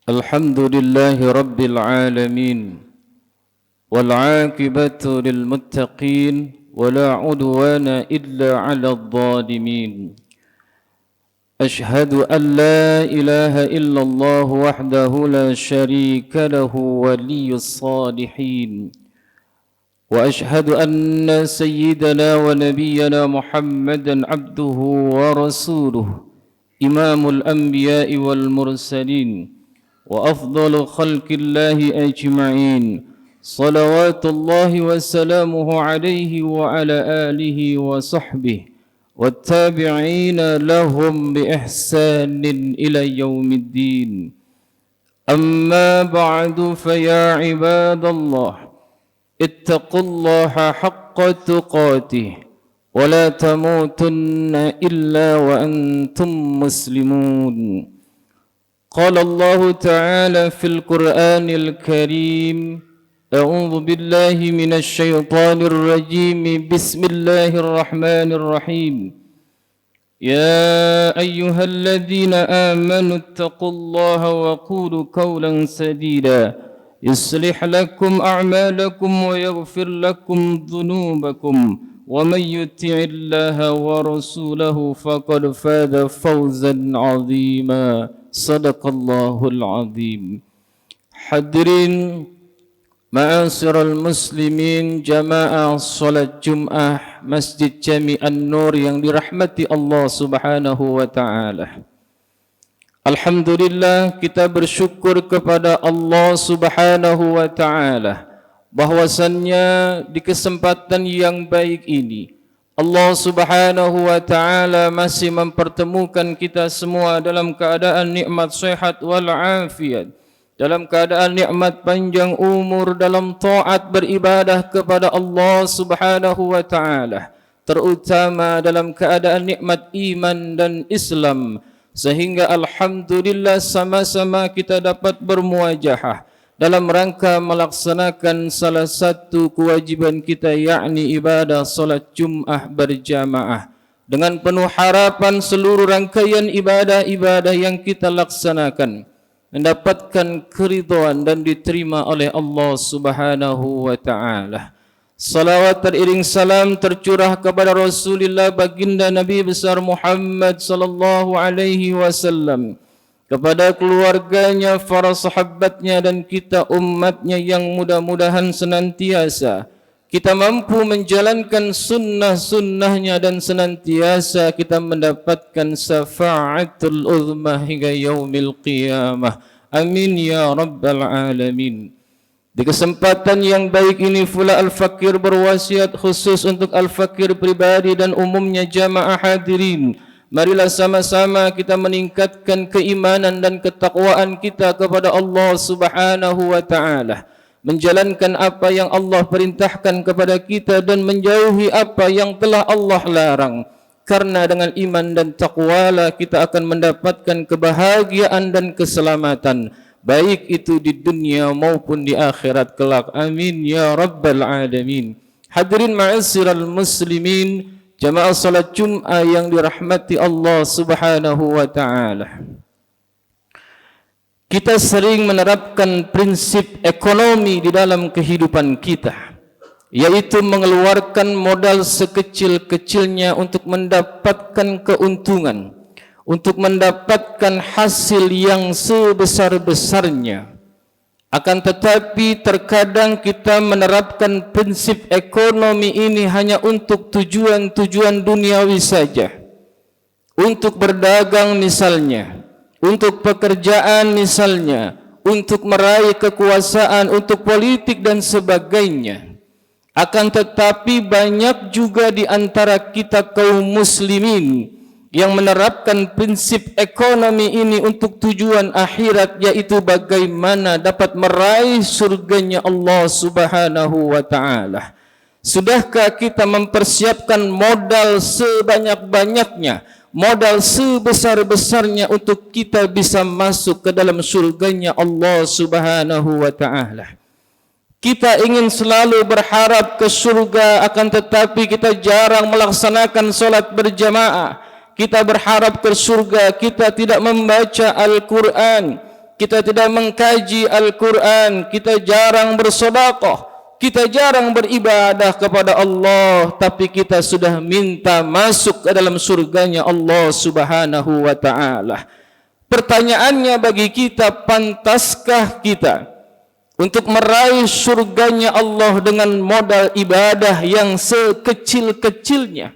الحمد لله رب العالمين والعاقبة للمتقين ولا عدوان إلا على الظالمين أشهد أن لا إله إلا الله وحده لا شريك له ولي الصالحين وأشهد أن سيدنا ونبينا محمدا عبده ورسوله إمام الأنبياء والمرسلين وأفضل خلق الله أجمعين صلوات الله وسلامه عليه وعلى آله وصحبه والتابعين لهم بإحسان إلى يوم الدين أما بعد فيا عباد الله اتقوا الله حق تقاته ولا تموتن إلا وأنتم مسلمون قال الله تعالى في القرآن الكريم أعوذ بالله من الشيطان الرجيم بسم الله الرحمن الرحيم يا أيها الذين آمنوا اتقوا الله وقولوا قولا سديدا يصلح لكم أعمالكم ويغفر لكم ذنوبكم ومن يطع الله ورسوله فقد فاز فوزا عظيما صدق الله العظيم. Hadirin ma'asyiral muslimin jamaah salat Jumat Masjid Jami An-Nur yang dirahmati Allah Subhanahu wa taala. Alhamdulillah, kita bersyukur kepada Allah Subhanahu wa taala bahwasannya di kesempatan yang baik ini Allah Subhanahu wa taala masih mempertemukan kita semua dalam keadaan nikmat sehat wal afiat, dalam keadaan nikmat panjang umur, dalam taat beribadah kepada Allah Subhanahu wa taala, terutama dalam keadaan nikmat iman dan Islam, sehingga alhamdulillah sama-sama kita dapat bermuajahah dalam rangka melaksanakan salah satu kewajiban kita, yakni ibadah salat Jumat berjamaah. Dengan penuh harapan seluruh rangkaian ibadah-ibadah yang kita laksanakan mendapatkan keridhaan dan diterima oleh Allah Subhanahu wa taala. Salawat teriring salam tercurah kepada Rasulullah baginda Nabi besar Muhammad sallallahu alaihi wasallam, kepada keluarganya, para sahabatnya dan kita umatnya, yang mudah-mudahan senantiasa kita mampu menjalankan sunnah-sunnahnya dan senantiasa kita mendapatkan syafa'atul uzma hingga yaumil qiyamah. Amin ya rabbal alamin. Di kesempatan yang baik ini pula Al-Fakir berwasiat khusus untuk Al-Fakir pribadi dan umumnya jamaah hadirin. Marilah sama-sama kita meningkatkan keimanan dan ketakwaan kita kepada Allah Subhanahu wa taala, menjalankan apa yang Allah perintahkan kepada kita dan menjauhi apa yang telah Allah larang. Karena dengan iman dan takwalah kita akan mendapatkan kebahagiaan dan keselamatan, baik itu di dunia maupun di akhirat kelak. Amin ya rabbal alamin. Hadirin ma'asyiral muslimin, jamaah salat Jumat yang dirahmati Allah Subhanahu wa taala. Kita sering menerapkan prinsip ekonomi di dalam kehidupan kita, yaitu mengeluarkan modal sekecil-kecilnya untuk mendapatkan keuntungan, untuk mendapatkan hasil yang sebesar-besarnya. Akan tetapi terkadang kita menerapkan prinsip ekonomi ini hanya untuk tujuan-tujuan duniawi saja. Untuk berdagang misalnya, untuk pekerjaan misalnya, untuk meraih kekuasaan, untuk politik dan sebagainya. Akan tetapi banyak juga di antara kita kaum muslimin yang menerapkan prinsip ekonomi ini untuk tujuan akhirat, yaitu bagaimana dapat meraih surganya Allah Subhanahu wa taala. Sudahkah kita mempersiapkan modal sebanyak-banyaknya, modal sebesar-besarnya untuk kita bisa masuk ke dalam surganya Allah Subhanahu wa taala? Kita ingin selalu berharap ke surga, akan tetapi kita jarang melaksanakan solat berjamaah. Kita berharap ke surga, kita tidak membaca Al-Quran. kita tidak mengkaji Al-Quran, kita jarang bersedekah, kita jarang beribadah kepada Allah, tapi kita sudah minta masuk ke dalam surganya Allah Subhanahu wa ta'ala. Pertanyaannya bagi kita, pantaskah kita untuk meraih surganya Allah dengan modal ibadah yang sekecil-kecilnya?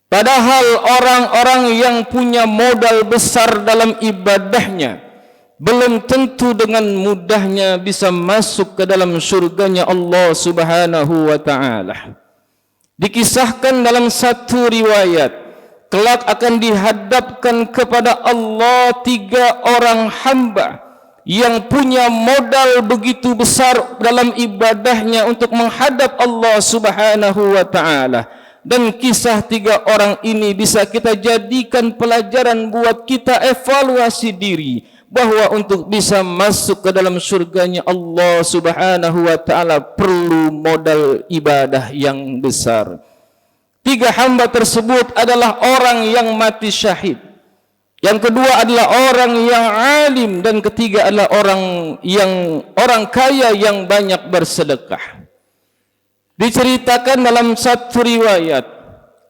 Padahal orang-orang yang punya modal besar dalam ibadahnya belum tentu dengan mudahnya bisa masuk ke dalam surganya Allah Subhanahu wa ta'ala. Dikisahkan dalam satu riwayat, kelak akan dihadapkan kepada Allah 3 orang hamba yang punya modal begitu besar dalam ibadahnya untuk menghadap Allah Subhanahu wa ta'ala. Dan kisah 3 orang ini bisa kita jadikan pelajaran buat kita evaluasi diri, bahwa untuk bisa masuk ke dalam surganya Allah Subhanahu wa ta'ala perlu modal ibadah yang besar. 3 hamba tersebut adalah orang yang mati syahid, yang kedua adalah orang yang alim, dan ketiga adalah orang kaya yang banyak bersedekah. Diceritakan dalam satu riwayat,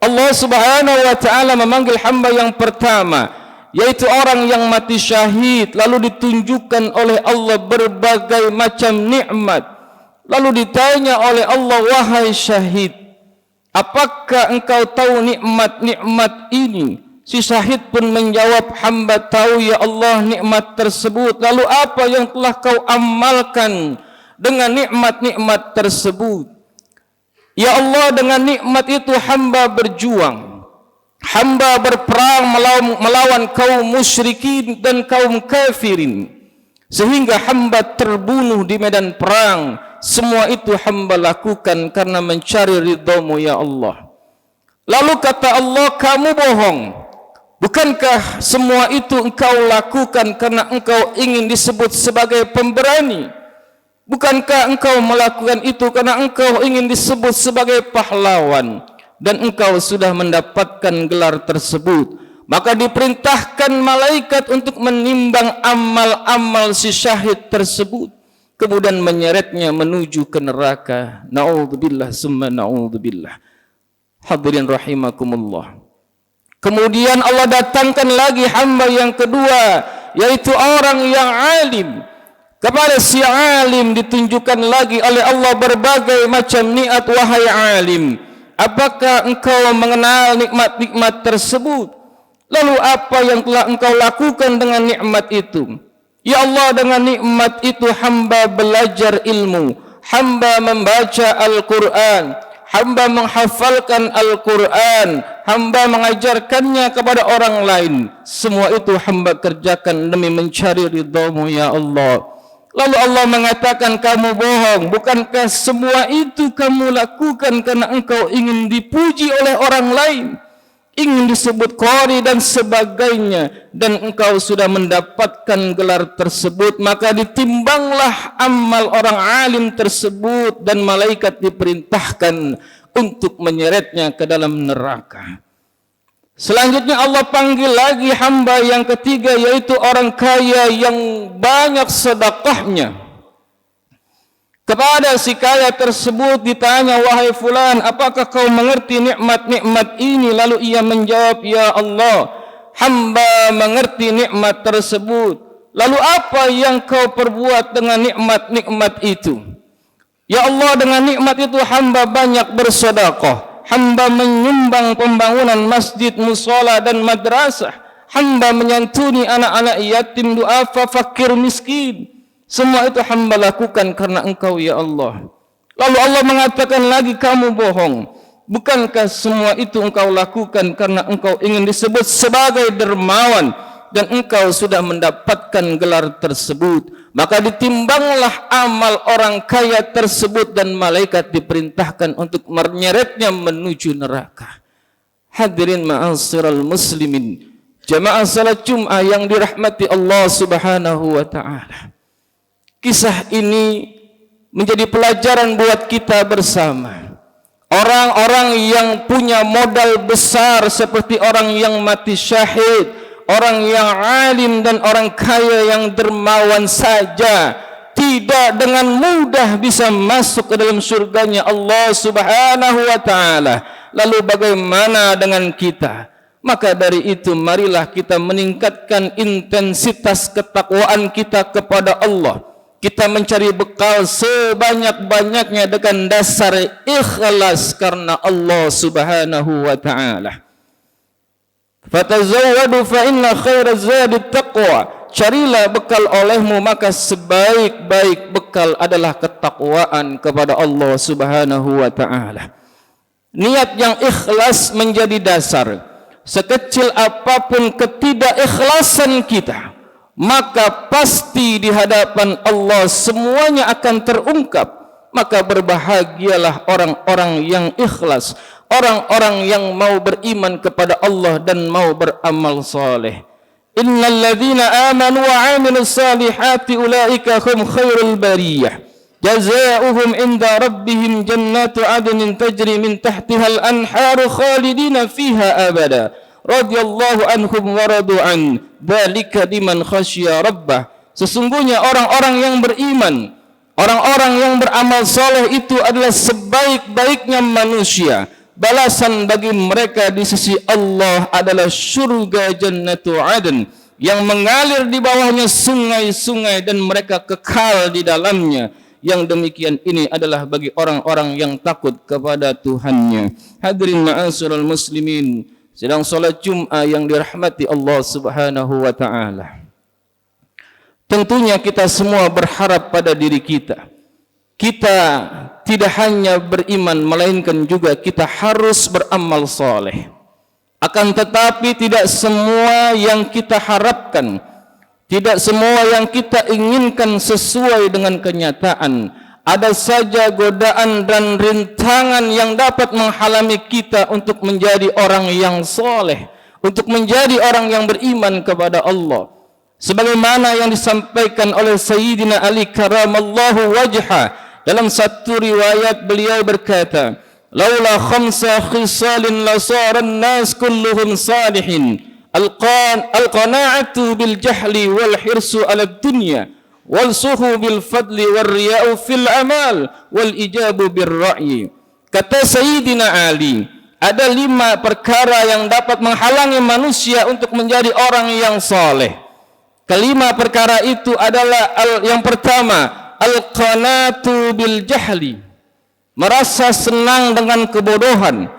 Allah Subhanahu wa ta'ala memanggil hamba yang pertama, yaitu orang yang mati syahid, lalu ditunjukkan oleh Allah berbagai macam nikmat. Lalu ditanya oleh Allah, wahai syahid, apakah engkau tahu nikmat-nikmat ini? Si syahid pun menjawab, hamba tahu ya Allah nikmat tersebut. Lalu apa yang telah kau amalkan dengan nikmat-nikmat tersebut? Ya Allah, dengan nikmat itu hamba berjuang, hamba berperang melawan kaum musyrikin dan kaum kafirin, sehingga hamba terbunuh di medan perang. Semua itu hamba lakukan karena mencari ridhamu ya Allah. Lalu kata Allah, kamu bohong. Bukankah semua itu engkau lakukan karena engkau ingin disebut sebagai pemberani? Bukankah engkau melakukan itu karena engkau ingin disebut sebagai pahlawan? Dan engkau sudah mendapatkan gelar tersebut. Maka diperintahkan malaikat untuk menimbang amal-amal si syahid tersebut, kemudian menyeretnya menuju ke neraka. Na'udzubillah summa na'udzubillah. Hadirin rahimakumullah. Kemudian Allah datangkan lagi hamba yang kedua, yaitu orang yang alim. Kepada si alim ditunjukkan lagi oleh Allah berbagai macam nikmat. Wahai alim, apakah engkau mengenal nikmat-nikmat tersebut? Lalu apa yang telah engkau lakukan dengan nikmat itu? Ya Allah, dengan nikmat itu hamba belajar ilmu, hamba membaca Al-Quran, hamba menghafalkan Al-Quran, hamba mengajarkannya kepada orang lain. Semua itu hamba kerjakan demi mencari ridhamu ya Allah. Lalu Allah mengatakan, kamu bohong. Bukankah semua itu kamu lakukan karena engkau ingin dipuji oleh orang lain, ingin disebut qari dan sebagainya, dan engkau sudah mendapatkan gelar tersebut? Maka ditimbanglah amal orang alim tersebut, dan malaikat diperintahkan untuk menyeretnya ke dalam neraka. Selanjutnya Allah panggil lagi hamba yang ketiga, yaitu orang kaya yang banyak sedekahnya. Kepada si kaya tersebut ditanya, wahai fulan, apakah kau mengerti nikmat-nikmat ini? Lalu ia menjawab, ya Allah, hamba mengerti nikmat tersebut. Lalu apa yang kau perbuat dengan nikmat-nikmat itu? Ya Allah, dengan nikmat itu hamba banyak bersedekah, hamba menyumbang pembangunan masjid, musola dan madrasah, hamba menyantuni anak-anak yatim, duafa, fakir, miskin. Semua itu hamba lakukan karena engkau ya Allah. Lalu Allah mengatakan lagi, kamu bohong. Bukankah semua itu engkau lakukan karena engkau ingin disebut sebagai dermawan, dan engkau sudah mendapatkan gelar tersebut? Maka ditimbanglah amal orang kaya tersebut, dan malaikat diperintahkan untuk menyeretnya menuju neraka. Hadirin ma'asyiral muslimin, jamaah salat Jum'ah yang dirahmati Allah Subhanahu wa ta'ala. Kisah ini menjadi pelajaran buat kita bersama. Orang-orang yang punya modal besar seperti orang yang mati syahid, orang yang alim dan orang kaya yang dermawan saja tidak dengan mudah bisa masuk ke dalam surganya Allah Subhanahu wa taala. Lalu bagaimana dengan kita? Maka dari itu marilah kita meningkatkan intensitas ketakwaan kita kepada Allah. Kita mencari bekal sebanyak-banyaknya dengan dasar ikhlas karena Allah Subhanahu wa taala. Fatazawwadu fa inna khairaz zadi taqwa. Carilah bekal olehmu, maka sebaik-baik bekal adalah ketakwaan kepada Allah Subhanahu wa taala. Niat yang ikhlas menjadi dasar. Sekecil apapun ketidakikhlasan kita, maka pasti di hadapan Allah semuanya akan terungkap. Maka berbahagialah orang-orang yang ikhlas, orang-orang yang mau beriman kepada Allah dan mau beramal saleh. Innal ladzina amanu wa 'amilus salihati ulaika hum khairul bariyah. Jazaohum inda rabbihim jannatu 'adnin tajri min tahtihal anharu khalidina fiha abada. Radhiyallahu anhum wa radu an. Dzalika liman khasyiya rabbah. Sesungguhnya orang-orang yang beriman, orang-orang yang beramal saleh itu adalah sebaik-baiknya manusia. Balasan bagi mereka di sisi Allah adalah surga jannatu 'adn yang mengalir di bawahnya sungai-sungai dan mereka kekal di dalamnya. Yang demikian ini adalah bagi orang-orang yang takut kepada Tuhannya. Hadirin ma'asyiral muslimin, sedang salat Jumat yang dirahmati Allah Subhanahu wa taala. Tentunya kita semua berharap pada diri kita. Kita tidak hanya beriman, melainkan juga kita harus beramal saleh. Akan tetapi tidak semua yang kita harapkan, tidak semua yang kita inginkan sesuai dengan kenyataan. Ada saja godaan dan rintangan yang dapat menghalangi kita untuk menjadi orang yang soleh, untuk menjadi orang yang beriman kepada Allah. Sebagaimana yang disampaikan oleh Sayyidina Ali karamallahu wajha, dalam satu riwayat beliau berkata, laula khamsa khisalin lasara an-nas kulluhum salihin. Al-qana'atu bil jahli wal hirsu 'ala dunya wal suhu bil fadli wal riya'u fil amal wal ijabu bir ra'yi. Kata Sayyidina Ali, ada 5 perkara yang dapat menghalangi manusia untuk menjadi orang yang saleh. Kelima perkara itu adalah yang pertama, al-qana'atu bil jahli, merasa senang dengan kebodohan.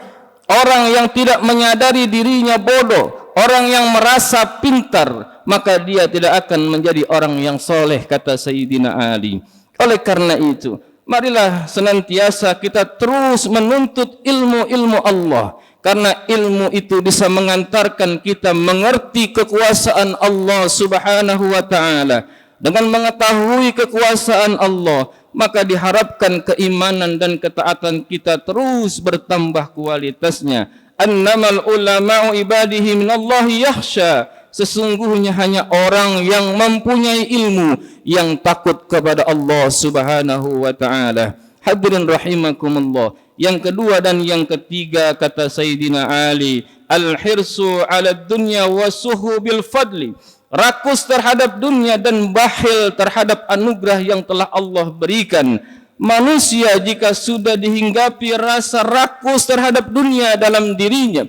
Orang yang tidak menyadari dirinya bodoh, orang yang merasa pintar, maka dia tidak akan menjadi orang yang soleh, kata Sayyidina Ali. Oleh karena itu, marilah senantiasa kita terus menuntut ilmu-ilmu Allah, karena ilmu itu bisa mengantarkan kita mengerti kekuasaan Allah Subhanahu wa taala. Dengan mengetahui kekuasaan Allah, maka diharapkan keimanan dan ketaatan kita terus bertambah kualitasnya. Annamal ulama'u ibadihi minallahi yakhsha. Sesungguhnya hanya orang yang mempunyai ilmu yang takut kepada Allah Subhanahu wa taala. Hadirin rahimakumullah. Yang kedua dan yang ketiga, kata Sayyidina Ali, al-hirsu 'ala dunya wasuhu bil fadli. Rakus terhadap dunia dan bakhil terhadap anugerah yang telah Allah berikan. Manusia jika sudah dihinggapi rasa rakus terhadap dunia dalam dirinya,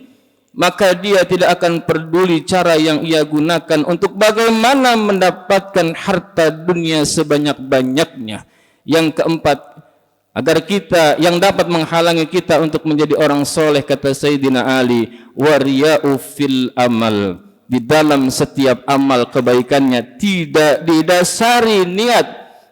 maka dia tidak akan peduli cara yang ia gunakan untuk bagaimana mendapatkan harta dunia sebanyak-banyaknya. Yang keempat, agar kita yang dapat menghalangi kita untuk menjadi orang soleh, kata Sayyidina Ali, wariya'u fil amal. Di dalam setiap amal kebaikannya tidak didasari niat,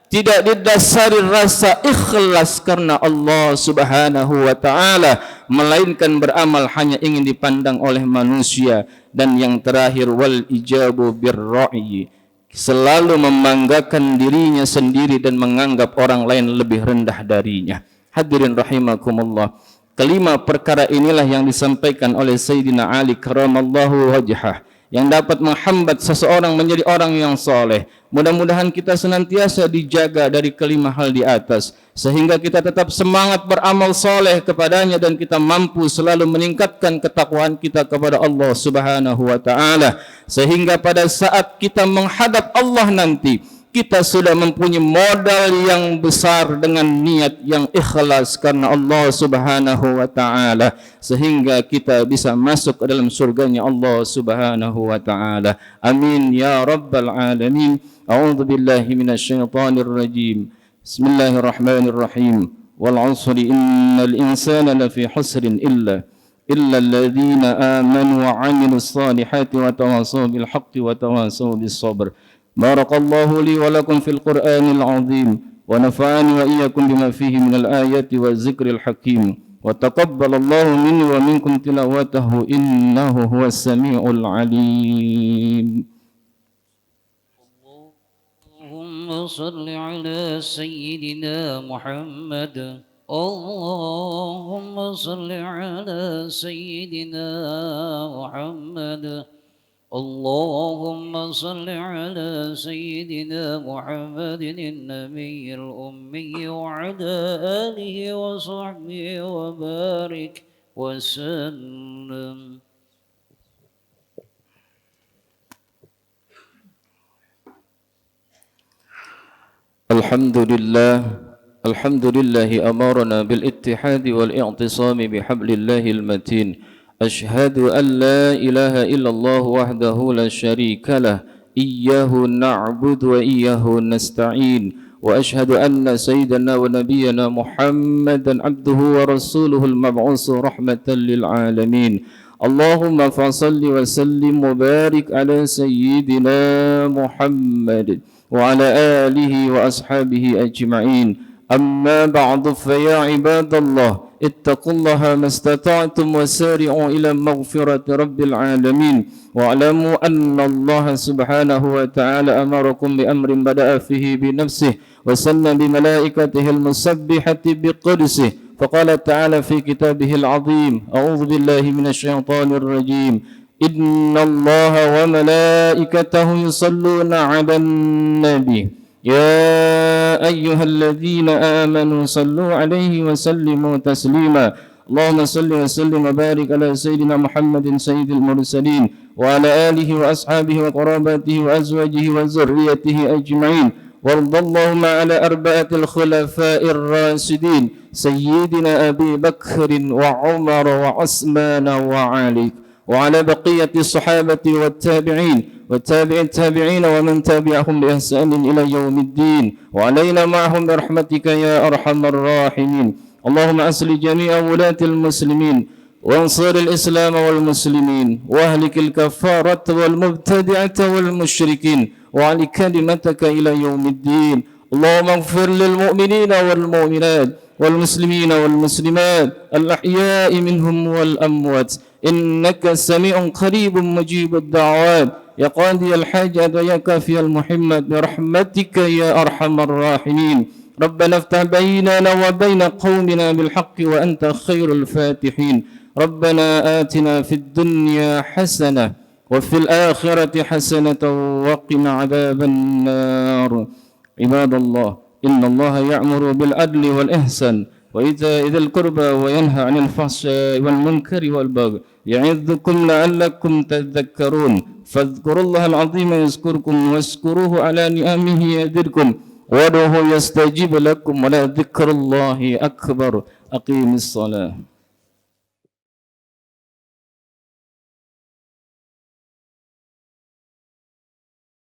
tidak didasari rasa ikhlas karena Allah Subhanahu wa taala, melainkan beramal hanya ingin dipandang oleh manusia. Dan yang terakhir, wal ijabu bir ra'yi, selalu membanggakan dirinya sendiri dan menganggap orang lain lebih rendah darinya. Hadirin rahimakumullah, kelima perkara inilah yang disampaikan oleh Sayyidina Ali karamallahu wajhah, yang dapat menghambat seseorang menjadi orang yang soleh. Mudah-mudahan kita senantiasa dijaga dari kelima hal di atas, sehingga kita tetap semangat beramal soleh kepadanya dan kita mampu selalu meningkatkan ketakwaan kita kepada Allah Subhanahu wa Ta'ala, sehingga pada saat kita menghadap Allah nanti, kita sudah mempunyai modal yang besar dengan niat yang ikhlas karena Allah Subhanahu wa Ta'ala, sehingga kita bisa masuk ke dalam surganya Allah Subhanahu wa Ta'ala. Amin ya rabbal alamin. A'udzu billahi minasyaitonir rajim. Bismillahirrahmanirrahim. Wal 'asri innal insana lafi husrin illa alladhina amanu wa 'amilus salihati wa tawassaw bil haqqi wa tawassaw bis sabr. بارك الله لي ولكم في القرآن العظيم ونفعني وإياكم بما فيه من الآيات والذكر الحكيم وتقبل الله مني ومنكم تلاوته إنه هو السميع العليم. اللهم صل على سيدنا محمد. اللهم صل على سيدنا محمد. اللهم صل على سيدنا محمد النبي الأمي وعلى آله وصحبه وبارك وسلم. الحمد لله أمرنا بالاتحاد والاعتصام بحبل الله المتين. أشهد أن لا إله إلا الله وحده لا شريك له إياه نعبد وإياه نستعين وأشهد أن سيدنا ونبينا محمدا عبده ورسوله المبعوث رحمة للعالمين. اللهم فصل وسلم وبارك على سيدنا محمد وعلى آله وأصحابه أجمعين. أما بعد فيا عباد الله اتقوا الله ما استطعتم وسارعوا إلى مغفرة رب العالمين واعلموا أن الله سبحانه وتعالى أمركم بأمر بدأ فيه بنفسه وسن بملائكته المسبحة بقدسه فقال تعالى في كتابه العظيم أعوذ بالله من الشيطان الرجيم إن الله وملائكته يصلون على النبي يا أيها الذين آمنوا صلوا عليه وسلموا تسليما. اللهم صل وسلم وبارك على سيدنا محمد سيد المرسلين وعلى آله وأصحابه وقراباته وأزواجه وذريته أجمعين. وارض اللهم على أربعة الخلفاء الراشدين سيدنا أبي بكر وعمر وعثمان وعلي وعلى بقية الصحابة والتابعين والتابع التابعين ومن تبعهم بإحسان إلى يوم الدين وعلينا معهم برحمتك يا أرحم الراحمين. اللهم أصلح جميع ولاة المسلمين وانصر الإسلام والمسلمين واهلك الكفارة والمبتدعة والمشركين وعلي كلمتك إلى يوم الدين. اللهم اغفر للمؤمنين والمؤمنات والمسلمين والمسلمات الأحياء منهم والأموات إنك سميع قريب مجيب الدعوات يا قاضي الحاجات يا كافي المحمد برحمتك يا أرحم الراحمين. ربنا افتح بيننا وبين قومنا بالحق وأنت خير الفاتحين. ربنا آتنا في الدنيا حسنة وفي الآخرة حسنة وقنا عذاب النار. عباد الله إن الله يأمر بالعدل والإحسان وإيتاء ذي القربى وينهى عن الفحشاء والمنكر والبغي يعظكم لعلكم تذكرون. فاذكروا الله العظيم يذكركم واشكروه على نعمه يزدكم وادعوه يستجيب لكم ولذكر الله أكبر. أقيم الصلاة.